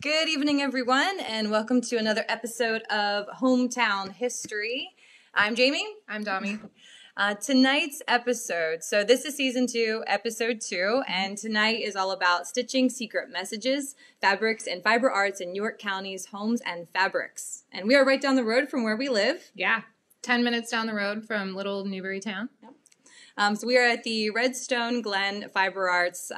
Good evening, everyone, and welcome to another episode of Hometown History. I'm Jamie. I'm Domi. Tonight's episode, so this is season 2, episode 2, and tonight is all about stitching secret messages, fabrics, and fiber arts in York County's homes and fabrics. And we are right down the road from where we live. Yeah, 10 minutes down the road from little Newburytown. Yep. So we are at the Redstone Glen Fiber Arts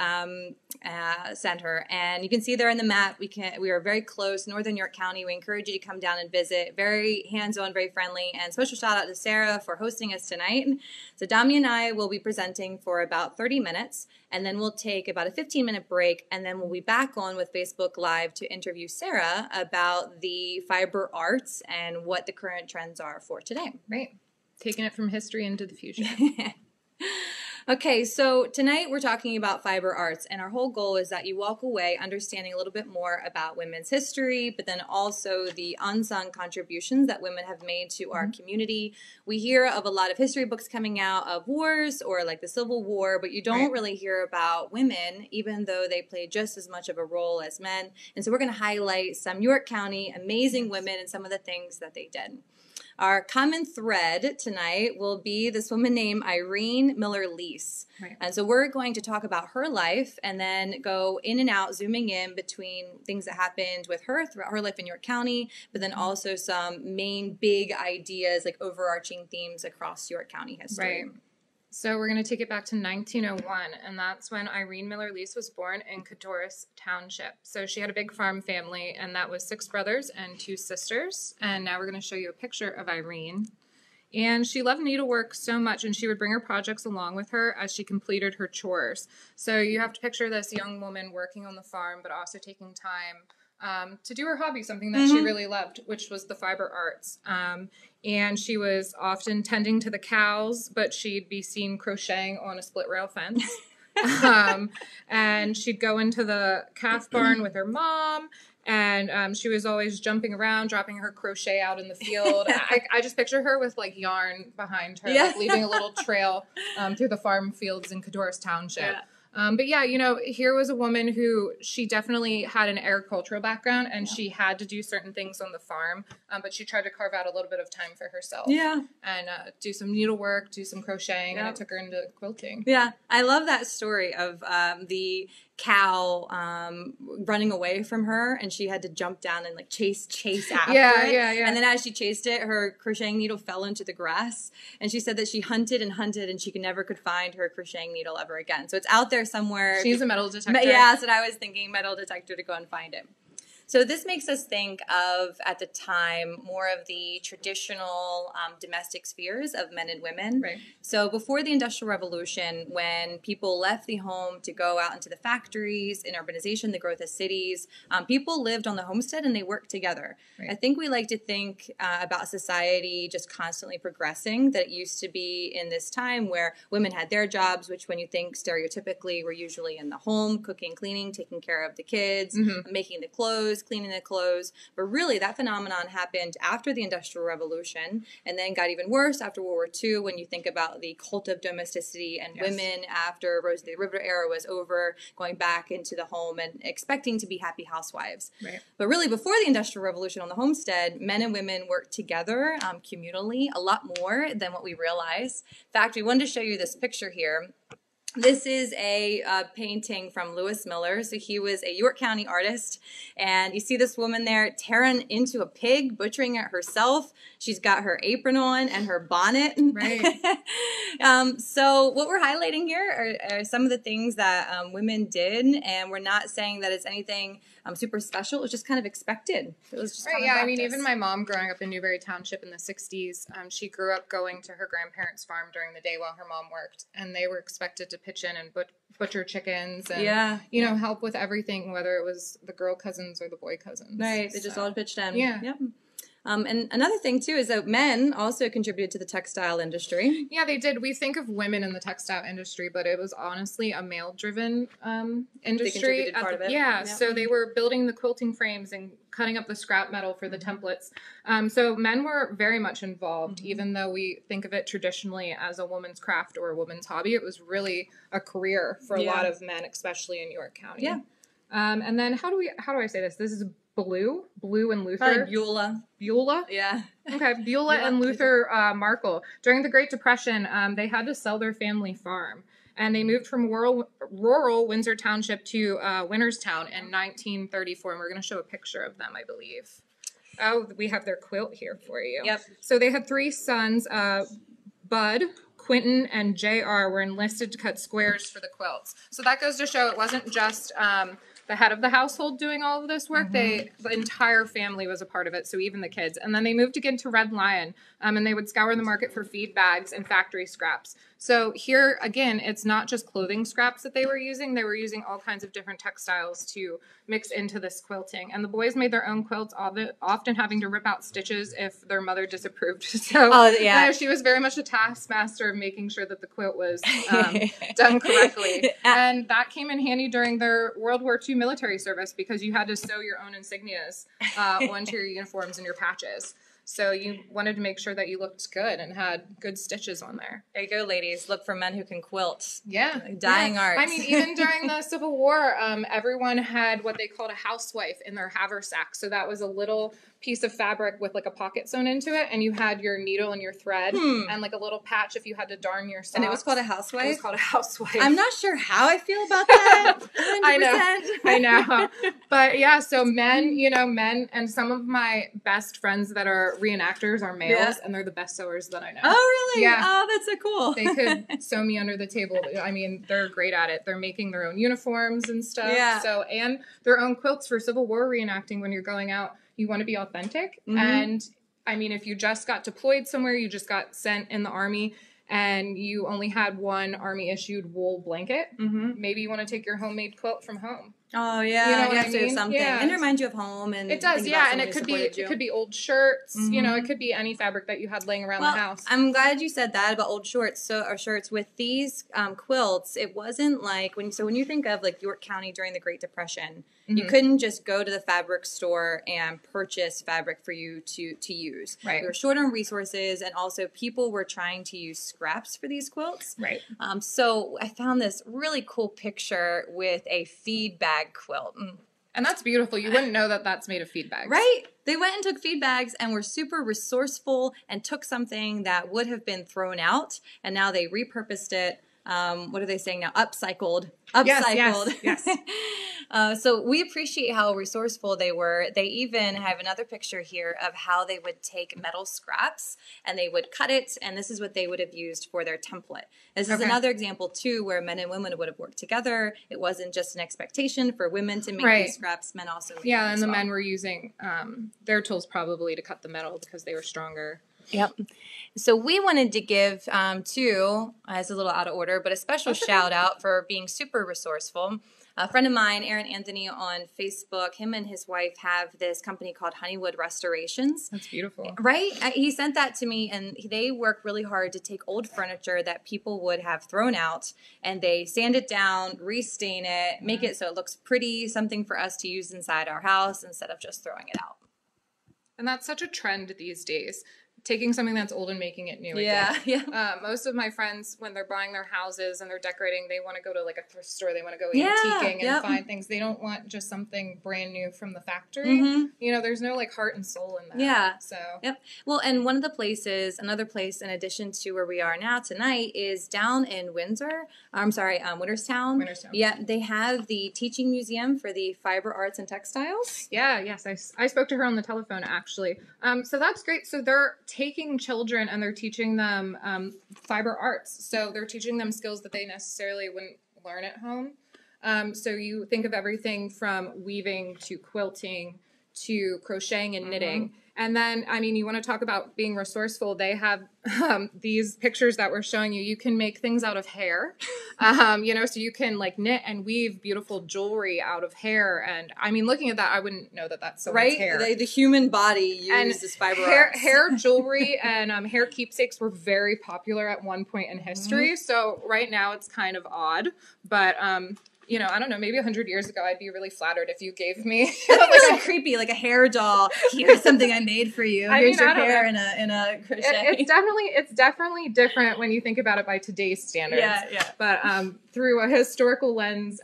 Center, and you can see there on the map, we are very close, Northern York County. We encourage you to come down and visit. Very hands-on, very friendly, and special shout out to Sarah for hosting us tonight. So Domi and I will be presenting for about 30 minutes, and then we'll take about a 15-minute break, and then we'll be back on with Facebook Live to interview Sarah about the fiber arts and what the current trends are for today. Right. Taking it from history into the future. Okay, so tonight we're talking about fiber arts, and our whole goal is that you walk away understanding a little bit more about women's history, but then also the unsung contributions that women have made to our community. We hear of a lot of history books coming out of wars or like the Civil War, but you don't really hear about women, even though they played just as much of a role as men. And so we're going to highlight some York County amazing women and some of the things that they did. Our common thread tonight will be this woman named Irene Miller Lease. Right. And so we're going to talk about her life and then go in and out, zooming in between things that happened with her throughout her life in York County, but then also some main big ideas, like overarching themes across York County history. Right. So we're going to take it back to 1901, and that's when Irene Miller Lease was born in Codorus Township. So she had a big farm family, and that was 6 brothers and 2 sisters. And now we're going to show you a picture of Irene. And she loved needlework so much, and she would bring her projects along with her as she completed her chores. So you have to picture this young woman working on the farm, but also taking time to do her hobby, something that she really loved, which was the fiber arts. And she was often tending to the cows, but she'd be seen crocheting on a split rail fence. And she'd go into the calf barn with her mom, and she was always jumping around, dropping her crochet out in the field. I just picture her with like yarn behind her, like leaving a little trail through the farm fields in Codorus Township. Yeah. But yeah, you know, here was a woman who she definitely had an agricultural background, and she had to do certain things on the farm, but she tried to carve out a little bit of time for herself. Yeah. And do some needlework, do some crocheting, and it took her into quilting. Yeah. I love that story of the cow running away from her, and she had to jump down and like chase after it. Yeah. And then as she chased it, her crocheting needle fell into the grass, and she said that she hunted and she never could find her crocheting needle ever again. So it's out there somewhere. She needs a metal detector. Yeah, that's what I was thinking, metal detector to go and find it. So this makes us think of, at the time, more of the traditional domestic spheres of men and women. Right. So before the Industrial Revolution, when people left the home to go out into the factories, in urbanization, the growth of cities, people lived on the homestead and they worked together. Right. I think we like to think about society just constantly progressing, that it used to be in this time where women had their jobs, which when you think stereotypically were usually in the home, cooking, cleaning, taking care of the kids, making the clothes, cleaning the clothes. But really that phenomenon happened after the Industrial Revolution, and then got even worse after World War II when you think about the cult of domesticity and women after Rose of the Riveter era was over, going back into the home and expecting to be happy housewives. Right. But really before the Industrial Revolution on the homestead, men and women worked together communally a lot more than what we realize. In fact, we wanted to show you this picture here. This is a painting from Lewis Miller. So he was a York County artist. And you see this woman there tearing into a pig, butchering it herself. She's got her apron on and her bonnet. Right. So what we're highlighting here are some of the things that women did. And we're not saying that it's anything super special. It was just kind of expected. It was just right. Yeah. I mean, even my mom growing up in Newbury Township in the 60s, she grew up going to her grandparents' farm during the day while her mom worked. And they were expected to pitch in and butcher chickens and, you know, help with everything, whether it was the girl cousins or the boy cousins. Right. They just all pitched in. Yeah. Yep. And another thing, too, is that men also contributed to the textile industry. Yeah, they did. We think of women in the textile industry, but it was honestly a male-driven industry. They contributed part of it. Yeah, so they were building the quilting frames and cutting up the scrap metal for the templates. So men were very much involved, even though we think of it traditionally as a woman's craft or a woman's hobby. It was really a career for a lot of men, especially in York County. Yeah. And then how do I say this? This is Blue and Luther. Beulah? Yeah. Okay, Beulah and Luther Markle. During the Great Depression, they had to sell their family farm. And they moved from rural Windsor Township to Winterstown in 1934. And we're going to show a picture of them, I believe. Oh, we have their quilt here for you. Yep. So they had 3 sons, Bud, Quentin, and J.R. were enlisted to cut squares for the quilts. So that goes to show it wasn't just the head of the household doing all of this work. The entire family was a part of it, so even the kids. And then they moved again to Red Lion, and they would scour the market for feed bags and factory scraps. So here, again, it's not just clothing scraps that they were using. They were using all kinds of different textiles to mix into this quilting. And the boys made their own quilts, often having to rip out stitches if their mother disapproved. So she was very much a taskmaster of making sure that the quilt was done correctly. And that came in handy during their World War II military service because you had to sew your own insignias onto your uniforms and your patches. So you wanted to make sure that you looked good and had good stitches on there. There you go, ladies. Look for men who can quilt. Yeah. Dying arts. I mean, even during the Civil War, everyone had what they called a housewife in their haversack. So that was a little piece of fabric with like a pocket sewn into it, and you had your needle and your thread and like a little patch if you had to darn your socks. And it was called a housewife? It was called a housewife. I'm not sure how I feel about that. 100%. I know. But yeah, so men, and some of my best friends that are reenactors are males, and they're the best sewers that I know. Oh, really? Yeah. Oh, that's so cool. They could sew me under the table. I mean, they're great at it. They're making their own uniforms and stuff. Yeah. So, and their own quilts for Civil War reenacting when you're going out. You want to be authentic. And I mean, if you just got deployed somewhere, you just got sent in the Army and you only had one Army issued wool blanket, maybe you want to take your homemade quilt from home. Oh yeah, you have to have something, and it reminds you of home. And it does, and it could be old shirts. It could be any fabric that you had laying around the house. I'm glad you said that about old shorts. Or shirts with these quilts, it wasn't like when you think of like York County during the Great Depression, you couldn't just go to the fabric store and purchase fabric for you to use. Right. We were short on resources, and also people were trying to use scraps for these quilts. Right. So I found this really cool picture with a feed bag quilt. And that's beautiful. You wouldn't know that that's made of feed bags. Right. They went and took feed bags and were super resourceful and took something that would have been thrown out, and now they repurposed it. What are they saying now? Upcycled. Yes. So we appreciate how resourceful they were. They even have another picture here of how they would take metal scraps and they would cut it, and this is what they would have used for their template. This is another example, too, where men and women would have worked together. It wasn't just an expectation for women to make these scraps. Men also made them and the men were using their tools probably to cut the metal because they were stronger. Yep. So we wanted to give, too, as a little out of order, but a special shout out for being super resourceful. A friend of mine, Aaron Anthony, on Facebook, him and his wife have this company called Honeywood Restorations. That's beautiful. Right? He sent that to me, and they work really hard to take old furniture that people would have thrown out, and they sand it down, restain it, make it so it looks pretty, something for us to use inside our house instead of just throwing it out. And that's such a trend these days. Taking something that's old and making it new again. Most of my friends, when they're buying their houses and they're decorating, they want to go to like a thrift store. They want to go antiquing and find things. They don't want just something brand new from the factory. There's no like heart and soul in that. Yeah. So. Yep. Well, and one of the places, another place in addition to where we are now tonight is down in Winterstown. Winterstown. Yeah. They have the teaching museum for the fiber arts and textiles. Yeah. Yes. I spoke to her on the telephone actually. So that's great. So they're taking children and they're teaching them fiber arts. So they're teaching them skills that they necessarily wouldn't learn at home. So you think of everything from weaving to quilting to crocheting and knitting. And then, I mean, you want to talk about being resourceful. They have these pictures that we're showing you. You can make things out of hair, so you can like knit and weave beautiful jewelry out of hair. And I mean, looking at that, I wouldn't know that that's someone's hair. The human body uses fiber arts. Hair jewelry and hair keepsakes were very popular at one point in history. So right now it's kind of odd, but I don't know, maybe 100 years ago, I'd be really flattered if you gave me like creepy, like a hair doll. Here's something I made for you. Here's your hair in a crochet. It's definitely different when you think about it by today's standards. Yeah. But through a historical lens,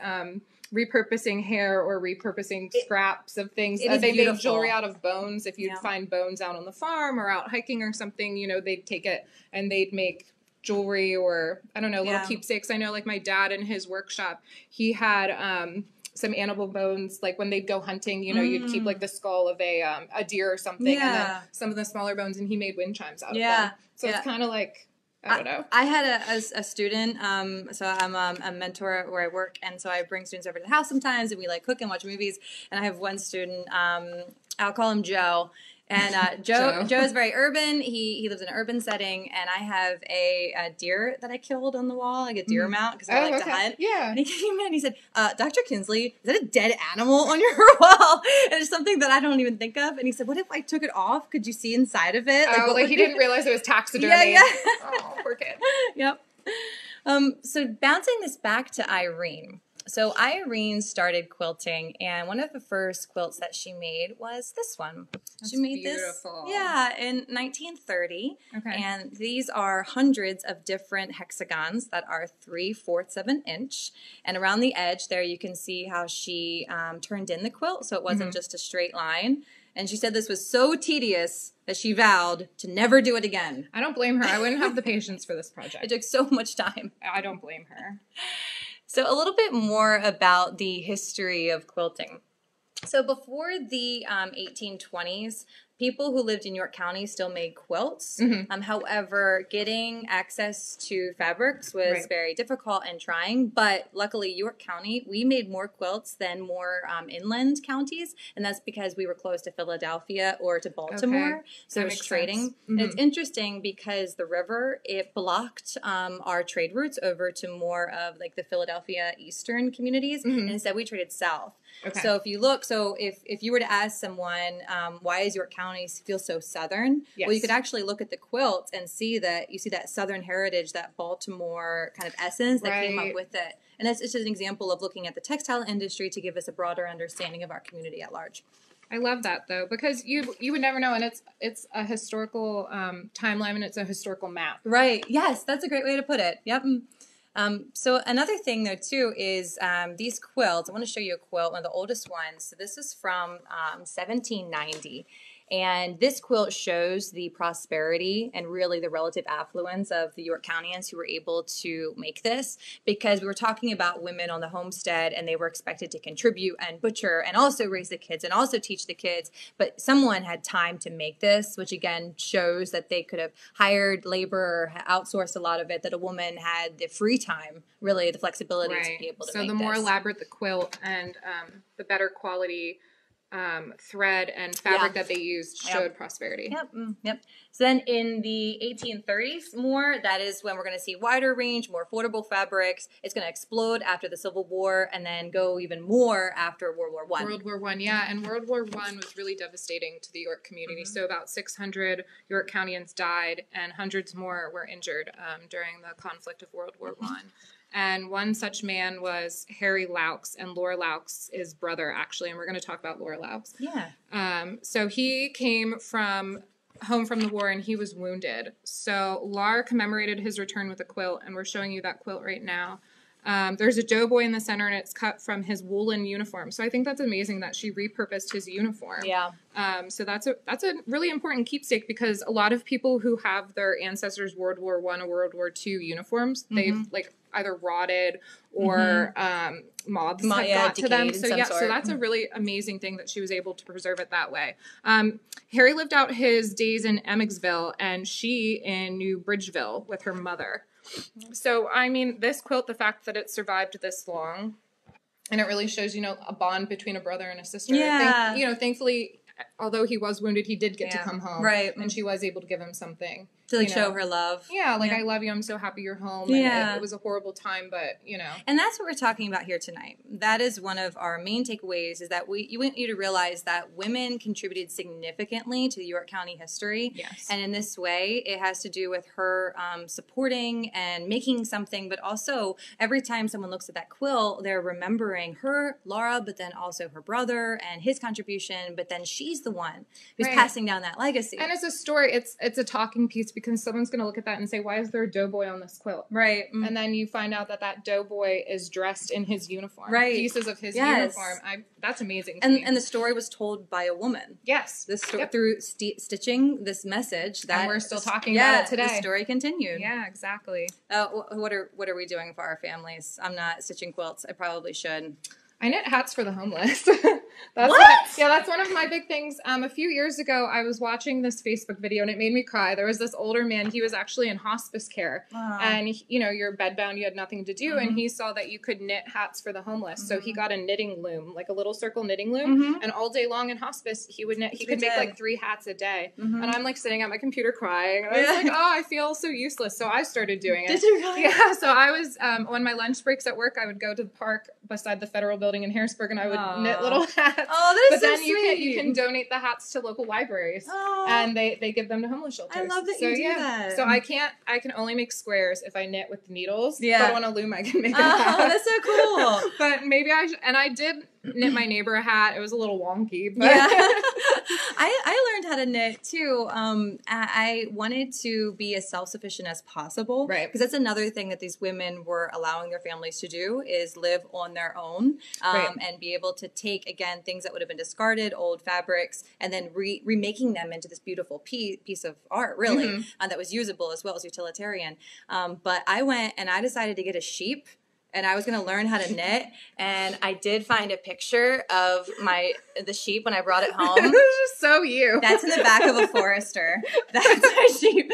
repurposing hair or repurposing scraps of things. It is they beautiful. make jewelry out of bones. If you'd find bones out on the farm or out hiking or something, you know, they'd take it and they'd make jewelry or, I don't know, little keepsakes. I know, like, my dad in his workshop, he had some animal bones. Like, when they'd go hunting, you know, you'd keep, like, the skull of a deer or something, and then some of the smaller bones, and he made wind chimes out of them. So it's kind of like, I don't know. I had a student, so I'm a mentor where I work, and so I bring students over to the house sometimes, and we, like, cook and watch movies, and I have one student, I'll call him Joe. And Joe is very urban. He lives in an urban setting, and I have a deer that I killed on the wall, like a deer mount, because I like to hunt. Yeah. And he came in and he said, Dr. Kinsley, is that a dead animal on your wall? And it's something that I don't even think of. And he said, what if I took it off? Could you see inside of it? Like he didn't realize it was taxidermy. Yeah. Oh, poor kid. Yep. So bouncing this back to Irene. So Irene started quilting, and one of the first quilts that she made was this one. She made beautiful. This, in 1930. Okay. And these are hundreds of different hexagons that are 3/4 of an inch. And around the edge there, you can see how she turned in the quilt, so it wasn't just a straight line. And she said this was so tedious that she vowed to never do it again. I don't blame her. I wouldn't have the patience for this project. It took so much time. I don't blame her. So a little bit more about the history of quilting. So before the 1820s, people who lived in York County still made quilts. However, getting access to fabrics was very difficult and trying. But luckily, York County, we made more quilts than more inland counties. And that's because we were close to Philadelphia or to Baltimore. Okay. So it was trading. And it's interesting because the river, it blocked our trade routes over to more of like the Philadelphia eastern communities. And instead, we traded south. Okay. So if you look, if you were to ask someone, why is York County feel so southern? Yes. Well, you could actually look at the quilts and see that you see that southern heritage, that Baltimore kind of essence that came up with it. And that's just an example of looking at the textile industry to give us a broader understanding of our community at large. I love that though, because you would never know, and it's a historical timeline, and it's a historical map. Right. Yes, that's a great way to put it. Yep. So another thing though too is these quilts. I want to show you a quilt, one of the oldest ones. So this is from 1790. And this quilt shows the prosperity and really the relative affluence of the York Countyans who were able to make this, because we were talking about women on the homestead and they were expected to contribute and butcher and also raise the kids and also teach the kids. But someone had time to make this, which again shows that they could have hired labor or outsourced a lot of it, that a woman had the free time, really the flexibility to be able to make this. So the more elaborate the quilt and the better quality thread and fabric that they used showed prosperity. Yep. So then in the 1830s that is when we're going to see wider range, more affordable fabrics. It's going to explode after the Civil War and then go even more after World War I. World War I, yeah. And World War I was really devastating to the York community. So about 600 York Countyans died and hundreds more were injured during the conflict of World War I. And one such man was Harry Laux, and Laura Laux is brother, actually, and we're going to talk about Laura Laux. Yeah. So he came home from the war, and he was wounded. So Laura commemorated his return with a quilt, and we're showing you that quilt right now. There's a doughboy in the center, and it's cut from his woolen uniform. So I think that's amazing that she repurposed his uniform. Yeah. So that's a really important keepsake, because a lot of people who have their ancestors' World War I or World War II uniforms, they've like either rotted or moths have got to them. So so that's a really amazing thing that she was able to preserve it that way. Harry lived out his days in Emmetsville, and she in New Bridgeville with her mother. So, I mean, this quilt, the fact that it survived this long, and it really shows, a bond between a brother and a sister. Yeah. I think, thankfully, although he was wounded, he did get to come home. Right. And she was able to give him something. To show her love. Yeah, I love you, I'm so happy you're home. And it was a horrible time, but, And that's what we're talking about here tonight. That is one of our main takeaways, is that you want you to realize that women contributed significantly to the York County history. Yes. And in this way, it has to do with her supporting and making something, but also every time someone looks at that quilt, they're remembering her, Laura, but then also her brother and his contribution, but then she's the one who's passing down that legacy. And it's a story, it's a talking piece quilts because someone's going to look at that and say, why is there a doughboy on this quilt? Right. And then you find out that doughboy is dressed in his uniform. Right. Pieces of his uniform. That's amazing to me. And the story was told by a woman. Yes. Through stitching this message. And we're still talking about it today. The story continued. Yeah, exactly. What are we doing for our families? I'm not stitching quilts. I probably should. I knit hats for the homeless. That's one of my big things. A few years ago, I was watching this Facebook video and it made me cry. There was this older man. He was actually in hospice care. And, you're bedbound. You had nothing to do. And he saw that you could knit hats for the homeless. So he got a knitting loom, like a little circle knitting loom. And all day long in hospice, he would knit. He could make like 3 hats a day. And I'm like sitting at my computer crying. And I was like, oh, I feel so useless. So I started doing it. Did you really? Yeah. So I was, on my lunch breaks at work, I would go to the park beside the Federal Building in Harrisburg and I would knit little hats. Oh, that is but then so sweet. you can donate the hats to local libraries, and they give them to homeless shelters. I love that you do that. So I can only make squares if I knit with needles. But on a loom I can make a hat. Oh, that's so cool. But maybe I did knit my neighbor a hat. It was a little wonky, but I learned how to knit too. I wanted to be as self-sufficient as possible, right? Because that's another thing that these women were allowing their families to do is live on their own, and be able to take again things that would have been discarded, old fabrics, and then remaking them into this beautiful piece of art, really, that was usable as well as utilitarian. But I went and I decided to get a sheep. And I was going to learn how to knit, and I did find a picture of the sheep when I brought it home. This is just so you. That's in the back of a Forester. That's my sheep.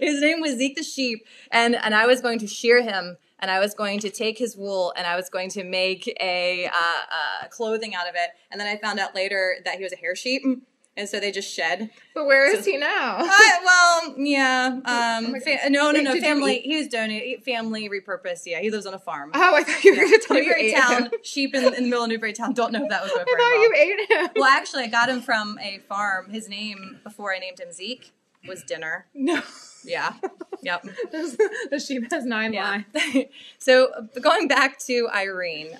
His name was Zeke the sheep, and I was going to shear him, and I was going to take his wool, and I was going to make a clothing out of it. And then I found out later that he was a hair sheep. And so they just shed. But where is he now? Family. He was donated. Family repurposed. Yeah, he lives on a farm. Oh, I thought you were going to tell me you ate him. Sheep in the middle of Newburytown. Don't know if that was what I thought you ate him. Well, actually, I got him from a farm. His name, before I named him Zeke, was Dinner. No. Yeah. Yep. The sheep has 9 lives. So going back to Irene.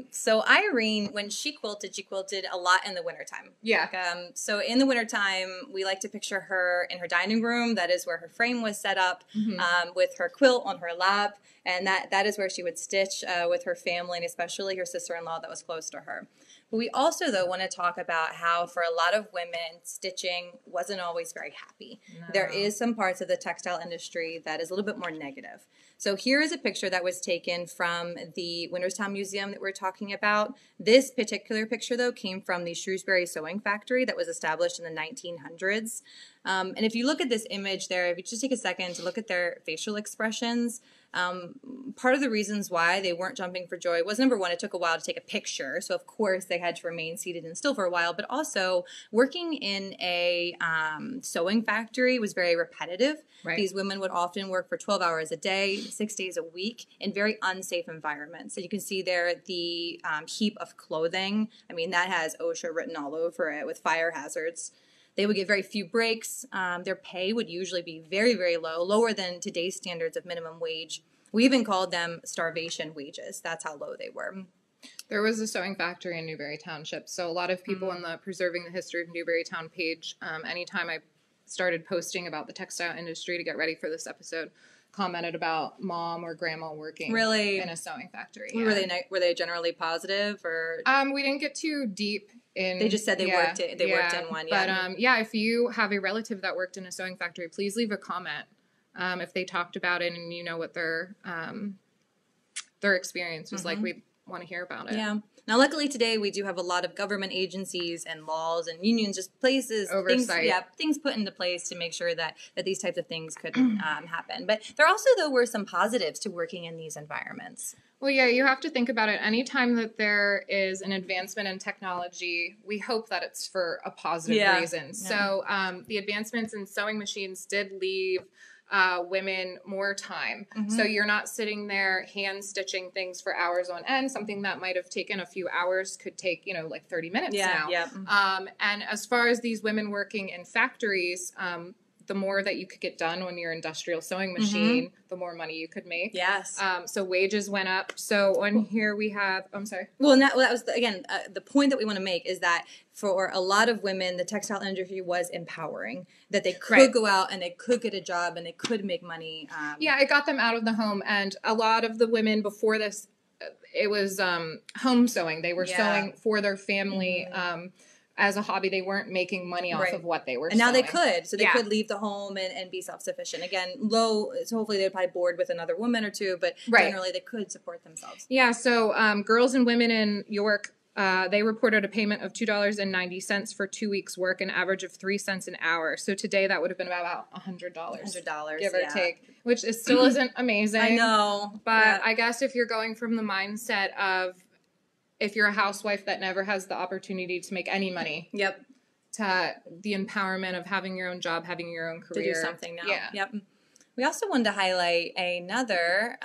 So Irene, when she quilted a lot in the wintertime. Yeah. So in the wintertime, we like to picture her in her dining room. That is where her frame was set up, with her quilt on her lap. And that is where she would stitch with her family, and especially her sister-in-law that was close to her. But we also, though, want to talk about how for a lot of women, stitching wasn't always very happy. No. There is some parts of the textile industry that is a little bit more negative. So here is a picture that was taken from the Winterstown Museum that we're talking about. This particular picture, though, came from the Shrewsbury Sewing Factory that was established in the 1900s. And if you look at this image there, if you just take a second to look at their facial expressions, part of the reasons why they weren't jumping for joy was, number one, it took a while to take a picture. So, of course, they had to remain seated and still for a while. But also, working in a sewing factory was very repetitive. Right. These women would often work for 12 hours a day, 6 days a week, in very unsafe environments. So you can see there the heap of clothing. I mean, that has OSHA written all over it with fire hazards. They would get very few breaks. Their pay would usually be very, very low, lower than today's standards of minimum wage. We even called them starvation wages. That's how low they were. There was a sewing factory in Newbury Township. So a lot of people in the Preserving the History of Newburytown page, anytime I started posting about the textile industry to get ready for this episode, commented about mom or grandma working in a sewing factory. Yeah. Were they generally positive, or? We didn't get too deep. They just said they worked in one. Yeah. But if you have a relative that worked in a sewing factory, please leave a comment if they talked about it and you know what their experience was like. We want to hear about it. Yeah. Now, luckily today we do have a lot of government agencies and laws and unions, just places, oversight, things put into place to make sure that these types of things could happen. But there also, though, were some positives to working in these environments. Well, yeah, you have to think about it. Anytime that there is an advancement in technology, we hope that it's for a positive reason. Yeah. So the advancements in sewing machines did leave women more time. So you're not sitting there hand stitching things for hours on end. Something that might have taken a few hours could take, like 30 minutes now. Yeah. And as far as these women working in factories, the more that you could get done on your industrial sewing machine, the more money you could make. Yes. So wages went up. So on here we have, I'm sorry. Well, that was, again, the point that we want to make is that for a lot of women, the textile industry was empowering, that they could go out and they could get a job and they could make money. Yeah, it got them out of the home. And a lot of the women before this, it was home sewing. They were sewing for their family as a hobby. They weren't making money off of what they were sewing. And now they could. So they could leave the home and be self-sufficient. Again, so hopefully they'd probably board with another woman or two, but generally they could support themselves. Yeah, so girls and women in York, they reported a payment of $2.90 for 2 weeks' work, an average of 3 cents an hour. So today that would have been about $100. $100, give or take, which is still isn't amazing. I know. But I guess if you're going from the mindset of if you're a housewife that never has the opportunity to make any money. To the empowerment of having your own job, having your own career. To do something now. We also wanted to highlight another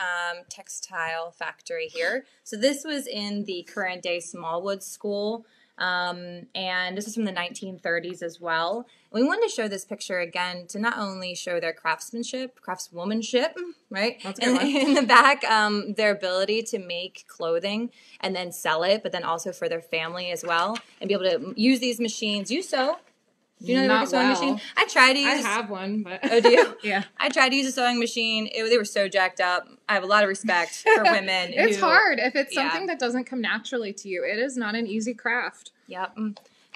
textile factory here. So this was in the current day Smallwood School, and this is from the 1930s as well. And we wanted to show this picture again to not only show their craftswomanship, right? That's a good one. In the back, their ability to make clothing and then sell it, but then also for their family as well, and be able to use these machines. You sew. Do you know the sewing machine? I tried to use. I have one, but oh, do you? Yeah. I tried to use a sewing machine. They were so jacked up. I have a lot of respect for women. It's hard if it's something that doesn't come naturally to you. It is not an easy craft. Yep.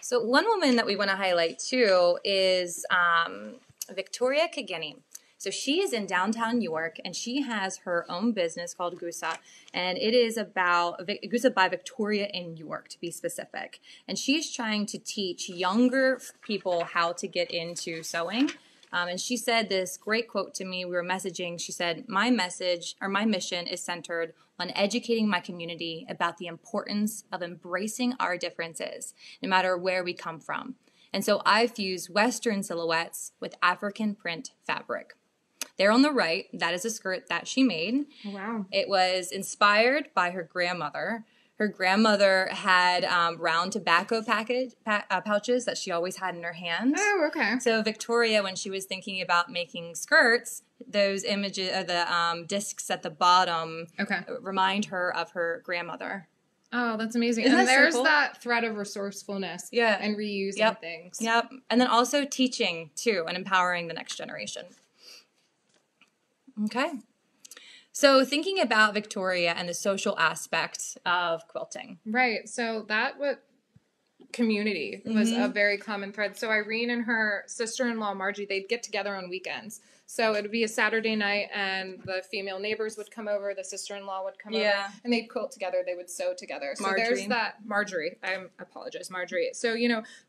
So one woman that we want to highlight too is Victoria Kageni. So she is in downtown York, and she has her own business called Gusa, and it is about Gusa by Victoria in York, to be specific. And she's trying to teach younger people how to get into sewing. And she said this great quote to me. We were messaging. She said, my mission is centered on educating my community about the importance of embracing our differences, no matter where we come from. And so I fused Western silhouettes with African print fabric. There on the right, that is a skirt that she made. Wow. It was inspired by her grandmother. Her grandmother had round tobacco pouches that she always had in her hands. Oh, okay. So Victoria, when she was thinking about making skirts, those images, the discs at the bottom, remind her of her grandmother. Oh, that's amazing. Isn't and that there's so cool? That thread of resourcefulness and reusing things. Yep. And then also teaching, too, and empowering the next generation. Okay. So thinking about Victoria and the social aspect of quilting. Right. So community was a very common thread. So Irene and her sister-in-law, Margie, they'd get together on weekends. So it would be a Saturday night, and the female neighbors would come over, the sister-in-law would come over, and they'd quilt together, they would sew together. So there's that, Marjorie, I apologize, Marjorie. So,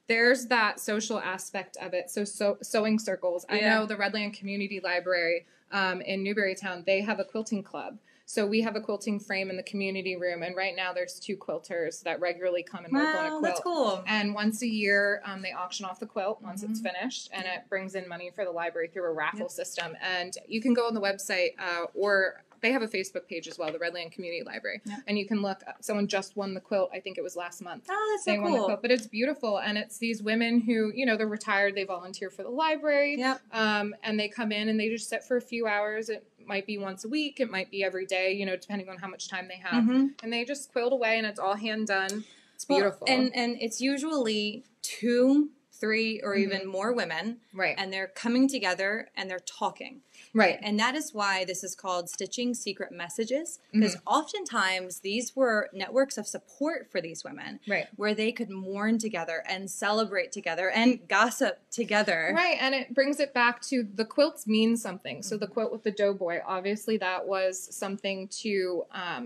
there's that social aspect of it. So sewing circles. I know the Redland Community Library in Newburytown, they have a quilting club. So we have a quilting frame in the community room, and right now there's 2 quilters that regularly come and work on a quilt. That's cool. And once a year, they auction off the quilt once it's finished, and it brings in money for the library through a raffle system. And you can go on the website, or they have a Facebook page as well, the Redland Community Library, and you can look. Someone just won the quilt. I think it was last month. Oh, that's so cool. They won the quilt, but it's beautiful, and it's these women who, they're retired. They volunteer for the library, and they come in and they just sit for a few hours. It might be once a week. It might be every day, depending on how much time they have. And they just quilt away, and it's all hand done. It's beautiful. And it's usually 2, 3, or even more women. Right. And they're coming together and they're talking. Right. And that is why this is called Stitching Secret Messages, because oftentimes these were networks of support for these women, where they could mourn together and celebrate together and gossip together. Right. And it brings it back to the quilts mean something. So the quilt with the doughboy, obviously that was something to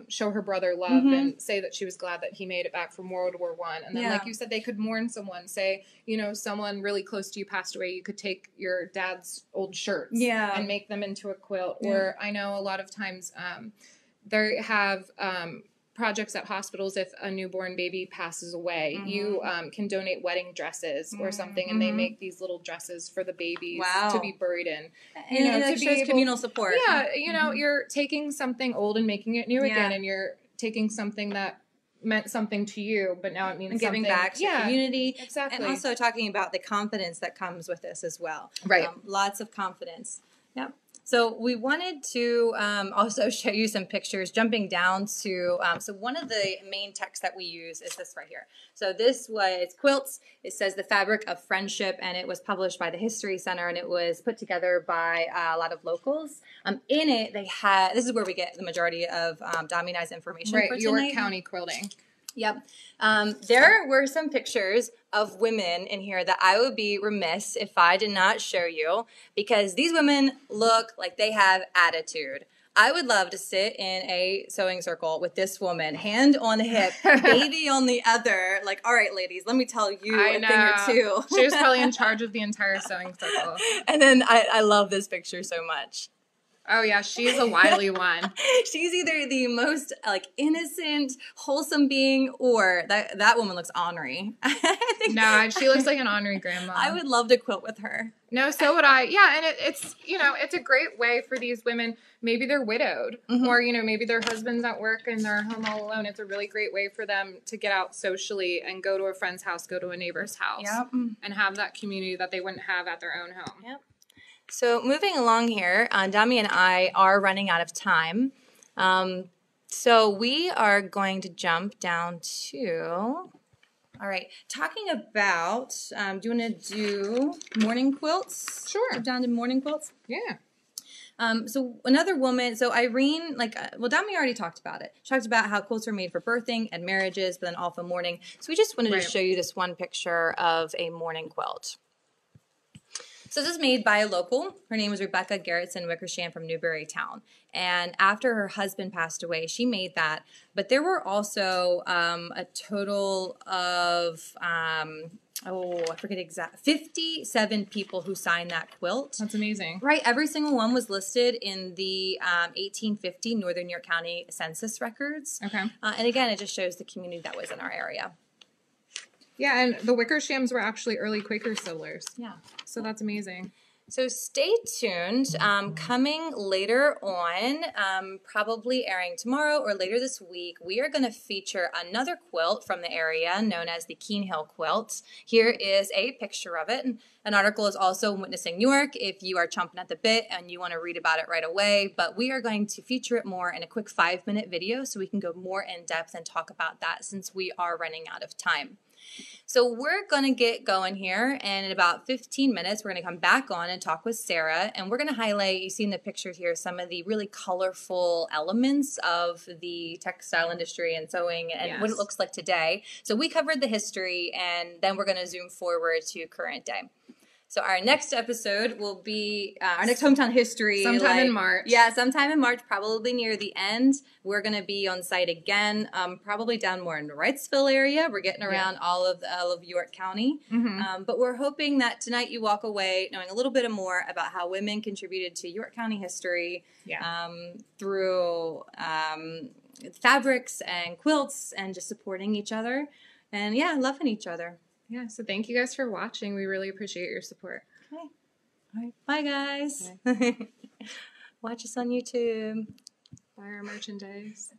show her brother love and say that she was glad that he made it back from World War I. And then, like you said, they could mourn someone, say, someone really close to you passed away. You could take your dad's old shirts and make them into a quilt. Or I know a lot of times they have projects at hospitals. If a newborn baby passes away, you can donate wedding dresses or something, and they make these little dresses for the babies to be buried in. And it shows communal support. Yeah, you're taking something old and making it new again, and you're taking something that meant something to you, but now it means giving something. back to the community. Exactly. And also talking about the confidence that comes with this as well. Right. Lots of confidence. Yep. So we wanted to also show you some pictures, jumping down to, so one of the main texts that we use is this right here. So this was Quilts. It says The Fabric of Friendship, and it was published by the History Center, and it was put together by a lot of locals. In it, they had, this is where we get the majority of Domi and I's information for tonight. York County quilting. Yep. There were some pictures of women in here that I would be remiss if I did not show you, because these women look like they have attitude. I would love to sit in a sewing circle with this woman, hand on hip, baby on the other. Like, all right, ladies, let me tell you a thing or two. She was probably in charge of the entire sewing circle. And then I love this picture so much. Oh, yeah, she's a wily one. She's either the most, like, innocent, wholesome being, or that woman looks ornery. No, she looks like an ornery grandma. I would love to quilt with her. No, so would I. Yeah, and it's, you know, it's a great way for these women. Maybe they're widowed, or, you know, maybe their husband's at work and they're home all alone. It's a really great way for them to get out socially and go to a friend's house, go to a neighbor's house, and have that community that they wouldn't have at their own home. Yep. So moving along here, Domi and I are running out of time. So we are going to jump down to, all right, talking about, do you want to do morning quilts? Sure. Jump down to morning quilts? Yeah. So another woman, so Irene, Domi already talked about it. She talked about how quilts are made for birthing and marriages, but then all for mourning. So we just wanted to show you this one picture of a morning quilt. So this is made by a local. Her name was Rebecca Garrettson Wickersham from Newburytown. And after her husband passed away, she made that. But there were also a total of, I forget exact, 57 people who signed that quilt. That's amazing. Right. Every single one was listed in the 1850 Northern York County Census records. Okay. And again, it just shows the community that was in our area. Yeah, and the Wickershams were actually early Quaker settlers. Yeah. So that's amazing. So stay tuned. Coming later on, probably airing tomorrow or later this week, we are going to feature another quilt from the area known as the Keene Hill Quilt. Here is a picture of it. An article is also Witnessing York if you are chomping at the bit and you want to read about it right away. But we are going to feature it more in a quick 5-minute video so we can go more in depth and talk about that since we are running out of time. So we're going to get going here, and in about 15 minutes, we're going to come back on and talk with Sarah, and we're going to highlight, you see in the pictures here, some of the really colorful elements of the textile industry and sewing and what it looks like today. So we covered the history, and then we're going to zoom forward to current day. So our next episode will be our next hometown history. Sometime in March. Yeah, sometime in March, probably near the end. We're going to be on site again, probably down more in the Wrightsville area. We're getting around all of York County. But we're hoping that tonight you walk away knowing a little bit more about how women contributed to York County history through fabrics and quilts and just supporting each other and, loving each other. Yeah, so thank you guys for watching. We really appreciate your support. Okay. All right. Bye, guys. Bye. Watch us on YouTube. Buy our merchandise.